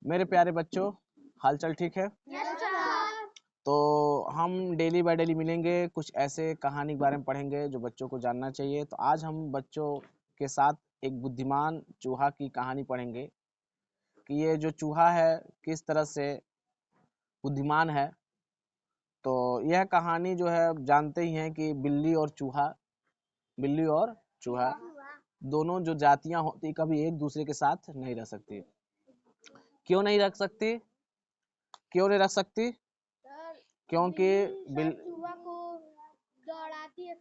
मेरे प्यारे बच्चों, हालचाल ठीक है? तो हम डेली बाय डेली मिलेंगे, कुछ ऐसे कहानी के बारे में पढ़ेंगे जो बच्चों को जानना चाहिए। तो आज हम बच्चों के साथ एक बुद्धिमान चूहा की कहानी पढ़ेंगे कि ये जो चूहा है किस तरह से बुद्धिमान है। तो यह कहानी जो है जानते ही हैं कि बिल्ली और चूहा दोनों जो जातियां होती कभी एक दूसरे के साथ नहीं रह सकती। क्यों नहीं रख सकती? क्यों नहीं रख सकती? क्योंकि चूहा को दौड़ाती है,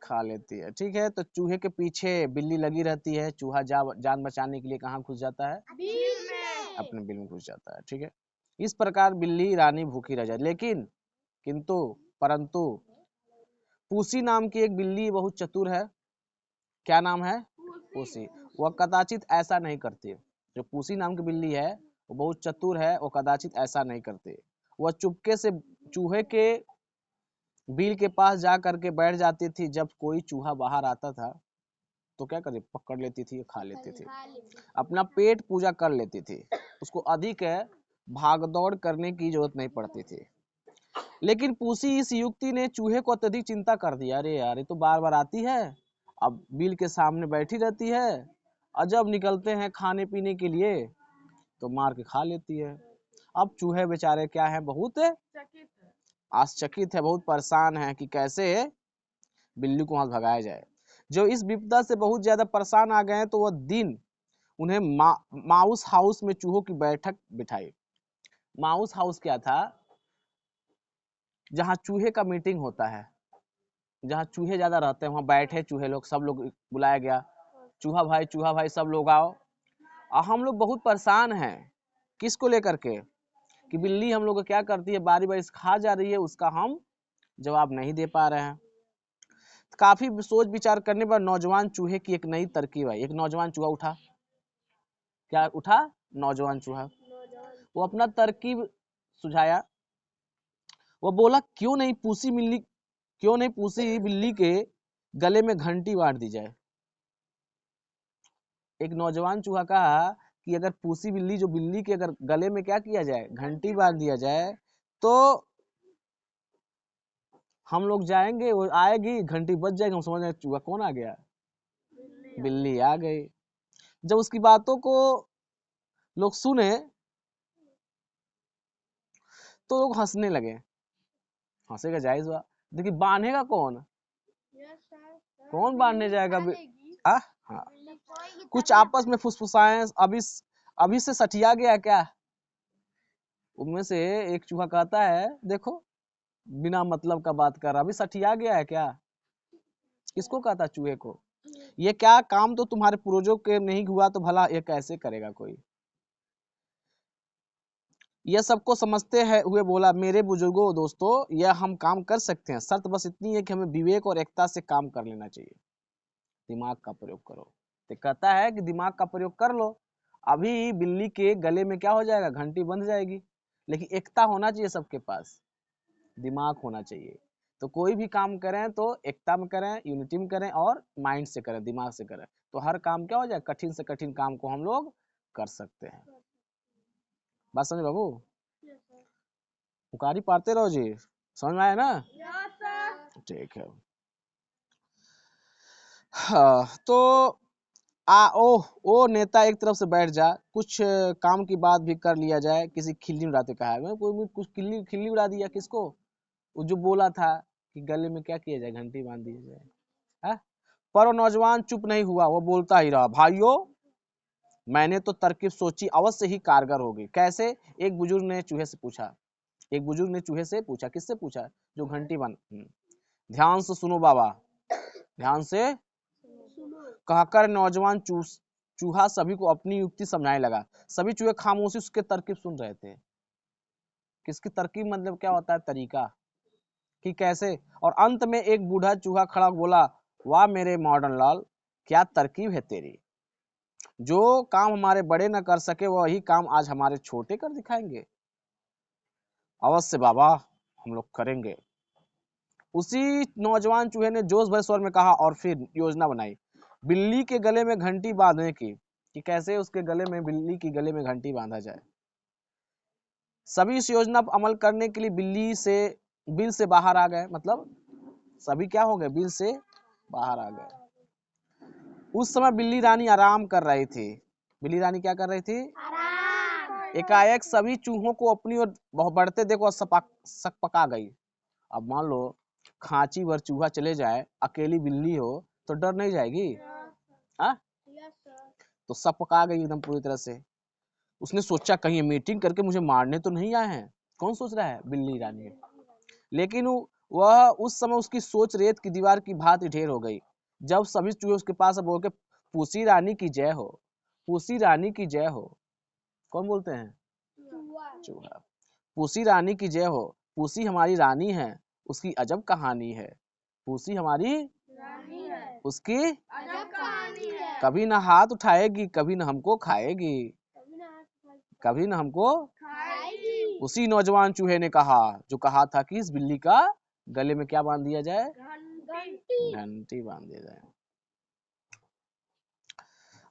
खा लेती है। ठीक है, तो चूहे के पीछे बिल्ली लगी रहती है। चूहा जान बचाने के लिए कहाँ घुस जाता है? बिल में। अपने बिल में घुस जाता है। ठीक है, इस प्रकार बिल्ली रानी भूखी रह जाती। लेकिन परंतु पूसी नाम की एक बिल्ली बहुत चतुर है। क्या नाम है? पूसी। वह कदाचित ऐसा नहीं करती। जो पूसी नाम की बिल्ली है वो बहुत चतुर है, वो कदाचित ऐसा नहीं करती। वह चुपके से चूहे के बिल के पास जा करके बैठ जाती थी। जब कोई चूहा बाहर आता था तो क्या करती? पकड़ लेती थी, खा लेती थी, अपना पेट पूजा कर लेती थी। उसको अधिक भागदौड़ करने की जरूरत नहीं पड़ती थी। लेकिन पूसी इस युक्ति ने चूहे को अत्यधिक चिंता कर दिया। अरे यार, ये तो बार बार आती है, अब बिल के सामने बैठी रहती है, और जब निकलते हैं खाने पीने के लिए तो मार के खा लेती है। अब चूहे बेचारे क्या है, बहुत आश्चर्यचकित है, बहुत परेशान है कि कैसे बिल्ली को वहां भगाया जाए। जो इस विपदा से बहुत ज्यादा परेशान आ गए तो वह दिन उन्हें माउस हाउस में चूहों की बैठक बिठाई। माउस हाउस क्या था? जहाँ चूहे का मीटिंग होता है, जहाँ चूहे ज्यादा रहते हैं वहां बैठे चूहे लोग, सब लोग बुलाया गया। चूहा भाई सब लोग आओ। और हम लोग बहुत परेशान हैं। किसको लेकर के? कि बिल्ली हम लोग को क्या करती है, बारी बारी खा जा रही है, उसका हम जवाब नहीं दे पा रहे हैं। काफी सोच विचार करने पर नौजवान चूहे की एक नई तरकीब आई। एक नौजवान चूहा उठा। क्या उठा? नौजवान चूहा। वो अपना तरकीब सुझाया। वो बोला क्यों नहीं पूसी बिल्ली के गले में घंटी बांध दी जाए। एक नौजवान चूहा कहा कि अगर पूसी बिल्ली जो बिल्ली के अगर गले में क्या किया जाए, घंटी बांध दिया जाए, तो हम लोग जाएंगे, वो आएगी, घंटी बज जाएगी, हम समझ जाएंगे चूहा कौन आ गया, बिल्ली आ गई। जब उसकी बातों को लोग सुने तो लोग हंसने लगे। हंसेगा जायज हुआ। देखिए, बांधेगा कौन? कौन बांधने जाएगा? हाँ, कुछ आपस में फुसफुसाए। अभी से सठिया गया क्या? उनमें से एक चूहा कहता है, देखो बिना मतलब का बात कर रहा, अभी सठिया गया है क्या? किसको कहता? चूहे को। ये क्या काम तो तुम्हारे पूर्वजों के नहीं हुआ तो भला ये कैसे करेगा कोई? यह सबको समझते हैं हुए बोला, मेरे बुजुर्गों दोस्तों, यह हम काम कर सकते हैं, शर्त बस इतनी है कि हमें विवेक और एकता से काम कर लेना चाहिए। दिमाग का प्रयोग करो। तो कहता है कि दिमाग का प्रयोग कर लो। अभी बिल्ली के गले में क्या हो जाएगा? घंटी बंध जाएगी। लेकिन एकता होना चाहिए सबके पास, दिमाग होना चाहिए। तो कोई भी काम करें तो एकता में करें, यूनिटी में करें, और माइंड से करें, दिमाग से करें। तो हर काम क्या हो जाए, कठिन से कठिन काम को हम लोग कर सकते हैं। बात समझे बाबू? पुकारी पाते रहो जी। समझ में आया ना? ठीक है। हाँ, तो ओ नेता एक तरफ से बैठ जा, कुछ काम की बात भी कर लिया जाए। किसी खिल्ली उड़ाते कहा है, कोई कुछ खिल्ली उड़ा दिया किसको? वो जो बोला था कि गले में क्या किया जाए, घंटी बांध दी जाए। पर वो नौजवान चुप नहीं हुआ, वो बोलता ही रहा, भाइयों मैंने तो तरकीब सोची, अवश्य ही कारगर होगी। कैसे? एक बुजुर्ग ने चूहे से पूछा। एक बुजुर्ग ने चूहे से पूछा। किससे पूछा? जो घंटी बन। ध्यान से सुनो बाबा, ध्यान से कहकर नौजवान चूहा सभी को अपनी युक्ति समझाने लगा। सभी चूहे खामोशी उसके तरकीब सुन रहे थे। किसकी तरकीब? मतलब क्या होता है, तरीका कि कैसे। और अंत में एक बूढ़ा चूहा खड़ा बोला, वाह मेरे मॉडर्न लाल, क्या तरकीब है तेरी। जो काम हमारे बड़े न कर सके वही काम आज हमारे छोटे कर दिखाएंगे। अवश्य बाबा, हम लोग करेंगे। उसी नौजवान चूहे ने जोश भरे स्वर में कहा और फिर योजना बनाई बिल्ली के गले में घंटी बांधने की, कि कैसे उसके गले में, बिल्ली की गले में घंटी बांधा जाए। सभी इस योजना पर अमल करने के लिए बिल से बाहर आ गए। मतलब सभी क्या हो गए, बिल से बाहर आ गए। उस समय बिल्ली रानी आराम कर रही थी। बिल्ली रानी क्या कर रही थी? एकाएक सभी चूहों को अपनी ओर बढ़ते देखो सक पका गई। अब मान लो खांची भर चूहा चले जाए, अकेली बिल्ली हो तो डर नहीं जाएगी? हाँ, तो सब पका गई एकदम पूरी तरह से। उसने सोचा कहीं मीटिंग करके मुझे मारने तो नहीं आए हैं। कौन सोच रहा है? बिल्ली रानी। लेकिन वह उस समय उसकी सोच रेत की दीवार की भांति ढेर हो गई। जब सभी चूहे उसके पास बोल के पूसी रानी की जय हो, पूसी रानी की जय हो। कौन बोलते हैं? चूहा। पूसी रानी की जय हो, पूसी हमारी रानी है, उसकी अजब कहानी है। पूसी हमारी रानी है, उसकी अजब कहानी है। कभी न हाथ उठाएगी, कभी न हमको खाएगी, कभी न हमको खाएगी। उसी नौजवान चूहे ने कहा, जो कहा था कि इस बिल्ली का गले में क्या बांध दिया जाए? घंटी। घंटी बांध दिया जाए।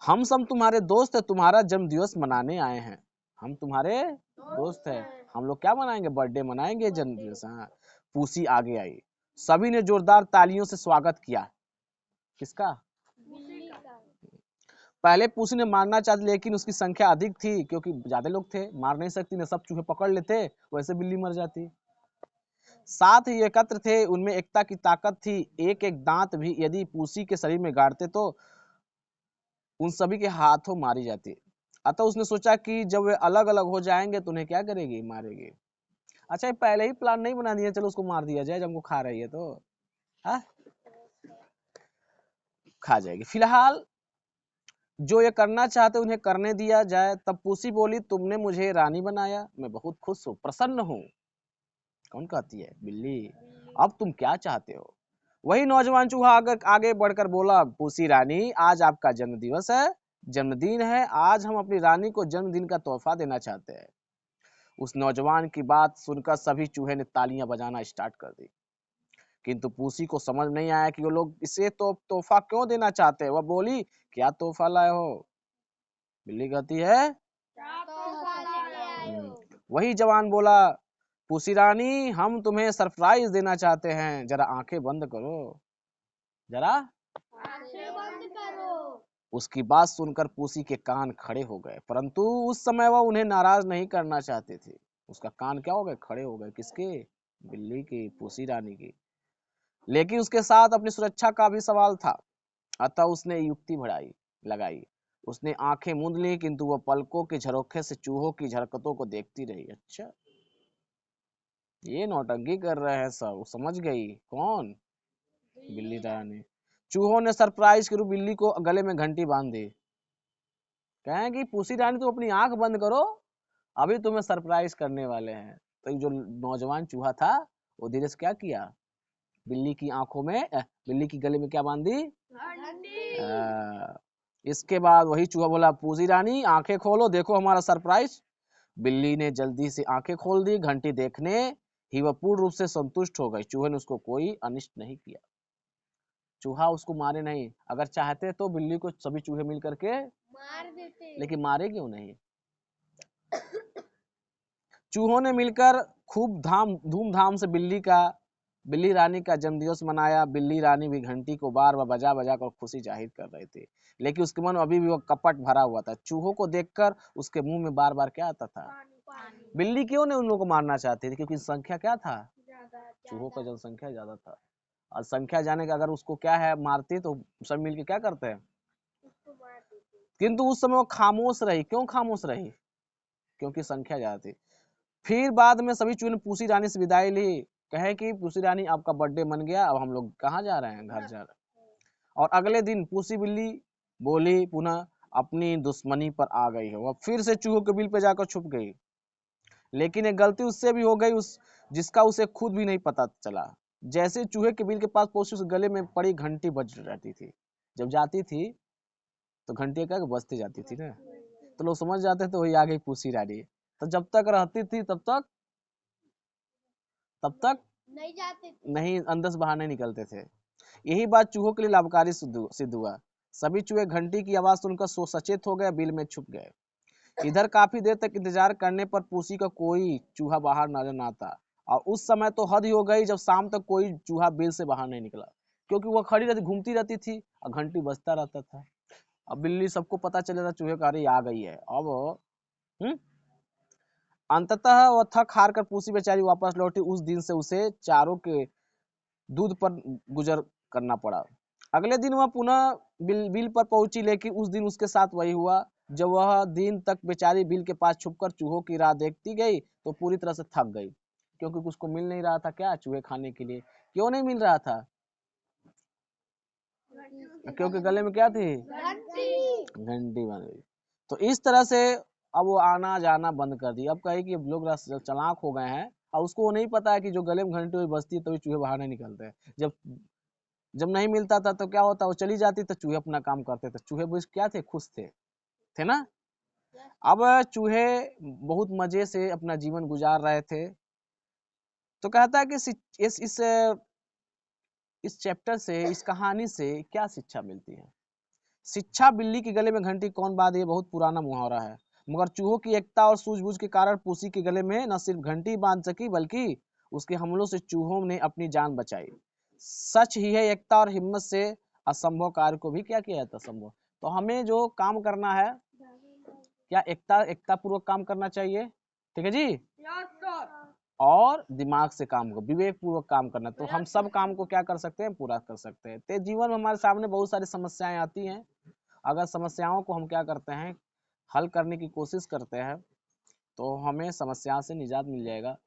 हम सब तुम्हारे दोस्त है, तुम्हारा जन्म दिवस मनाने आए हैं। हम तुम्हारे दोस्त है, हम लोग क्या मनाएंगे? बर्थडे मनाएंगे, जन्म दिवस। हाँ। पूसी आगे आई, सभी ने जोरदार तालियों से स्वागत किया। किसका? बिल्ली का। पहले पूसी ने मारना चाहती, लेकिन उसकी संख्या अधिक थी, क्योंकि ज्यादा लोग थे, मार नहीं सकती, न सब चूहे पकड़ लेते, वैसे बिल्ली मर जाती। साथ ही एकत्र थे, उनमें एकता की ताकत थी। एक एक दांत भी यदि पूसी के शरीर में गाड़ते तो उन सभी के हाथों मारी जाती। अतः उसने सोचा कि जब वे अलग अलग हो जाएंगे तो उन्हें क्या करेगी? मारेगी। अच्छा, ये पहले ही प्लान नहीं बना दिया, चलो उसको मार दिया जाए, जब हमको खा रही है तो हा? खा जाएगी। फिलहाल जो ये करना चाहते उन्हें करने दिया जाए। तब पूसी बोली, तुमने मुझे रानी बनाया, मैं बहुत खुश हूँ, प्रसन्न हूँ। कौन कहती है? बिल्ली। अब तुम क्या चाहते हो? वही नौजवान चूहा आगे बढ़कर बोला, पूसी रानी, आज आपका जन्मदिवस है, जन्मदिन है, आज हम अपनी रानी को जन्मदिन का तोहफा देना चाहते हैं। उस नौजवान की बात सुनकर सभी चूहे ने तालियां बजाना स्टार्ट कर दी। किंतु पूसी को समझ नहीं आया कि वो लोग इसे तो तोहफा क्यों देना चाहते हैं। वह बोली, क्या तोहफा लाए हो? बिल्ली कहती है, वही जवान बोला, पूसी रानी, हम तुम्हें सरप्राइज देना चाहते हैं, जरा आंखें बंद करो, जरा आंखें बंद करो। उसकी बात सुनकर पूसी के कान खड़े हो गए, परंतु उस समय वह उन्हें नाराज नहीं करना चाहती थी। उसका कान क्या हो गए? खड़े हो गए। किसके? बिल्ली की, पूसी रानी की। लेकिन उसके साथ अपनी सुरक्षा का भी सवाल था। अतः उसने युक्ति लगाई। उसने आंखें मूंद ली, किंतु वह पलकों के झरोखे से चूहों की हरकतों को देखती रही। अच्छा, ये नौटंकी कर रहे हैं सब। समझ गई। कौन? बिल्ली रानी। चूहों ने सरप्राइज के रूप बिल्ली को गले में घंटी बांध दी। कहें कि पूसी रानी, तुम अपनी आंख बंद करो, अभी तुम्हें सरप्राइज करने वाले हैं। तो जो नौजवान चूहा था, वो धीरे से क्या किया? बिल्ली की आंखों में बिल्ली की गले में क्या बांध दी? इसके बाद वही चूहा बोला, पूसी रानी, आंखें खोलो, देखो हमारा सरप्राइज। बिल्ली ने जल्दी से आंखें खोल दी। घंटी देखने ही वह पूर्ण रूप से संतुष्ट हो गई। चूहे ने उसको कोई अनिष्ट नहीं किया। चूहा उसको मारे नहीं। अगर चाहते तो बिल्ली को सभी चूहे मिल करके मार देते, लेकिन मारे क्यों नहीं? चूहों ने मिलकर खूब धूमधाम से बिल्ली रानी का जन्मदिवस मनाया। बिल्ली रानी भी घंटी को बार बार बजा बजा कर खुशी जाहिर कर रही थी, लेकिन उसके मन में अभी भी वो कपट भरा हुआ था। चूहों को देखकर उसके मुंह में बार बार क्या आता था? बिल्ली क्यों नहीं उन लोगों को मारना चाहती थी? क्योंकि संख्या क्या था? चूहों का जनसंख्या ज्यादा था, और संख्या जाने का अगर उसको क्या है मारती तो सब मिलके क्या करते हैं? किंतु उस समय वो खामोश रही। क्यों खामोश रही? क्योंकि संख्या ज्यादा थी। फिर बाद में सभी चूहे ने पूसी रानी से विदाई ली। कहे कि पूसी रानी, आपका बर्थडे मन गया, अब हम लोग कहाँ जा रहे हैं? घर जा रहे हैं। और अगले दिन पूसी बिल्ली बोली, पुनः अपनी दुश्मनी पर आ गई है। वह फिर से चूहों के बिल पे जाकर छुप गई। लेकिन एक गलती उससे भी हो गई, जिसका उसे खुद भी नहीं पता चला। जैसे चूहे के बिल के पास पहुंची, उस गले में पड़ी घंटी बज रहती थी। जब जाती थी तो घंटी क्या बजती जाती थी ना, तो लोग समझ जाते थे वही आ गई पूसी रानी। तो जब तक रहती थी तब तक नहीं जाते थे, नहीं, अंदर से बाहर नहीं निकलते थे। यही बात चूहों के लिए लाभकारी सिद्ध हुआ। सभी चूहे घंटी की आवाज सुनकर सचेत हो गए, बिल में छुप गए। इधर काफी देर तक इंतजार करने पर पूसी का कोई चूहा बाहर नजर न आता, और उस समय तो हद ही हो गई जब शाम तक कोई चूहा बिल से बाहर नहीं निकला, क्योंकि वह खड़ी रहती, घूमती रहती थी और घंटी बजता रहता था। अब बिल्ली, सबको पता चल जाता चूहे का, अरे आ गई है अब। हम्म अंततः वह थक हार कर पूसी बेचारी वापस लौटी। उस दिन से उसे चारों के दूध पर गुजर करना पड़ा। अगले दिन वह पुनः बिल पर पहुंची, लेकिन उस दिन उसके साथ वही हुआ। जब वह दिन तक बेचारी बिल के पास छुपकर चूहों की राह देखती गई तो पूरी तरह से थक गई, क्योंकि कुछ को मिल नहीं रहा था क्या चूहे खाने के लिए। क्यों नहीं मिल रहा था? क्योंकि गले में क्या थी? घंटी बन गई। तो इस तरह से अब वो आना जाना बंद कर दी। अब कहे कि लोग चालाक हो गए हैं, और उसको वो नहीं पता है कि जो गले में घंटी हुई बजती है तभी चूहे बाहर नहीं निकलते हैं। जब जब नहीं मिलता था तो क्या होता, वो चली जाती तो चूहे अपना काम करते थे। चूहे बुझ क्या थे? खुश थे ना। अब चूहे बहुत मजे से अपना जीवन गुजार रहे थे। तो कहता है कि इस चैप्टर से, इस कहानी से क्या शिक्षा मिलती है? शिक्षा, बिल्ली के गले में घंटी कौन बांध, ये बहुत पुराना मुहावरा है, मगर चूहों की एकता और सूझबूझ के कारण पूसी के गले में न सिर्फ घंटी बांध सकी, बल्कि उसके हमलों से चूहों ने अपनी जान बचाई। सच ही है, एकता और हिम्मत से असंभव कार्य को भी क्या किया जाता? संभव। तो हमें जो काम करना है, क्या एकता पूर्वक काम करना चाहिए, ठीक है जी, और दिमाग से काम को, विवेक पूर्वक काम करना, तो हम सब काम को क्या कर सकते हैं? पूरा कर सकते हैं। तो जीवन में हमारे सामने बहुत सारी समस्याएं आती हैं। अगर समस्याओं को हम क्या करते हैं? हल करने की कोशिश करते हैं, तो हमें समस्या से निजात मिल जाएगा।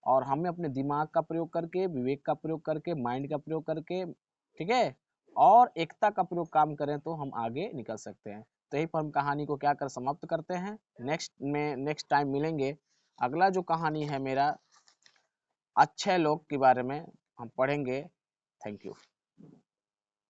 और हमें अपने दिमाग का प्रयोग करके, विवेक का प्रयोग करके, माइंड का प्रयोग करके, ठीक है, और एकता का प्रयोग काम करें तो हम आगे निकल सकते हैं। तो यही पर हम कहानी को क्या कर समाप्त करते हैं। नेक्स्ट टाइम मिलेंगे। अगला जो कहानी है मेरा, अच्छे लोग के बारे में हम पढ़ेंगे। Thank you.